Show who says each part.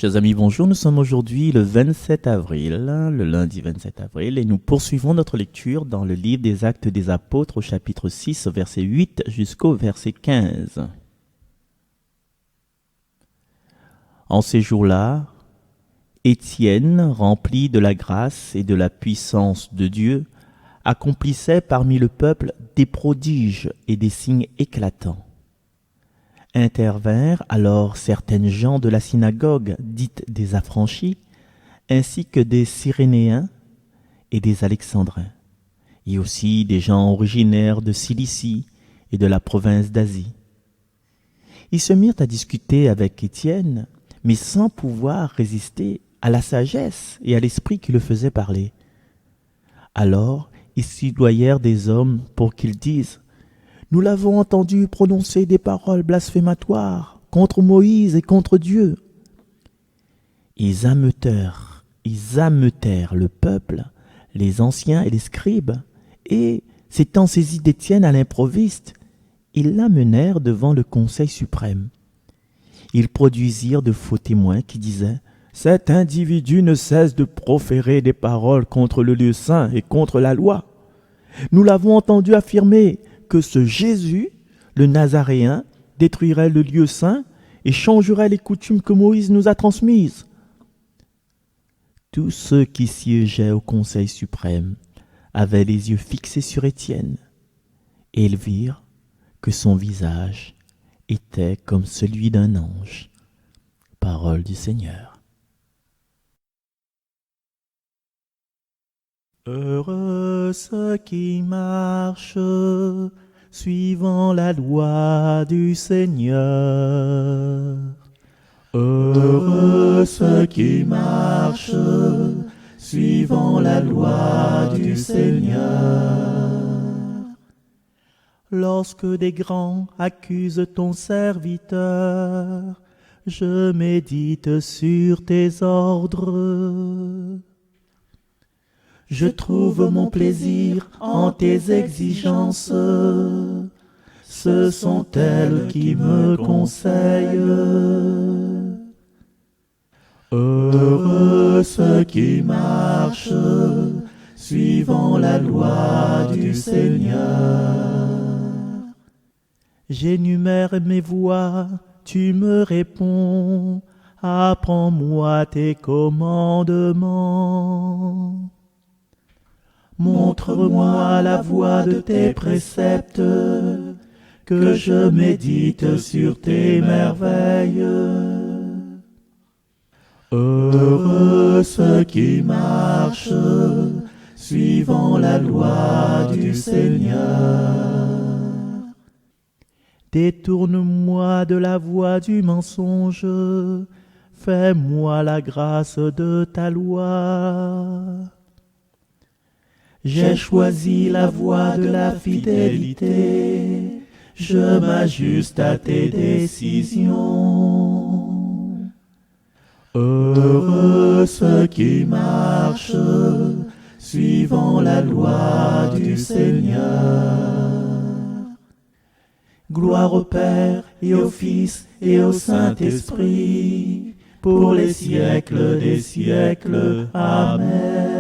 Speaker 1: Chers amis, bonjour. Nous sommes aujourd'hui le 27 avril, le lundi 27 avril, et nous poursuivons notre lecture dans le livre des Actes des Apôtres au chapitre 6, verset 8 jusqu'au verset 15. En ces jours-là, Étienne, rempli de la grâce et de la puissance de Dieu, accomplissait parmi le peuple des prodiges et des signes éclatants. Intervinrent alors certaines gens de la synagogue dite des Affranchis, ainsi que des Cyrénéens et des Alexandrins, et aussi des gens originaires de Cilicie et de la province d'Asie. Ils se mirent à discuter avec Étienne, mais sans pouvoir résister à la sagesse et à l'esprit qui le faisait parler. Alors ils soudoyèrent des hommes pour qu'ils disent: Nous l'avons entendu prononcer des paroles blasphématoires contre Moïse et contre Dieu. Ils ameutèrent le peuple, les anciens et les scribes, et, s'étant saisis d'Étienne à l'improviste, ils l'amenèrent devant le conseil suprême. Ils produisirent de faux témoins qui disaient: Cet individu ne cesse de proférer des paroles contre le lieu saint et contre la loi. Nous l'avons entendu affirmer que ce Jésus, le Nazaréen, détruirait le lieu saint et changerait les coutumes que Moïse nous a transmises. Tous ceux qui siégeaient au Conseil suprême avaient les yeux fixés sur Étienne, et ils virent que son visage était comme celui d'un ange. Parole du Seigneur. Heureux ceux qui marchent suivant la loi du Seigneur. Heureux ceux qui marchent suivant la loi du Seigneur. Lorsque des grands accusent ton serviteur, je médite sur tes ordres. Je trouve mon plaisir en tes exigences. Ce sont elles qui me conseillent. Heureux ceux qui marchent suivant la loi du Seigneur. J'énumère mes voies, tu me réponds. Apprends-moi tes commandements. Montre-moi la voie de tes préceptes, que je médite sur tes merveilles. Heureux ceux qui marchent suivant la loi du Seigneur. Détourne-moi de la voie du mensonge, fais-moi la grâce de ta loi. J'ai choisi la voie de la fidélité, je m'ajuste à tes décisions. Heureux ceux qui marchent suivant la loi du Seigneur. Gloire au Père et au Fils et au Saint-Esprit, pour les siècles des siècles. Amen.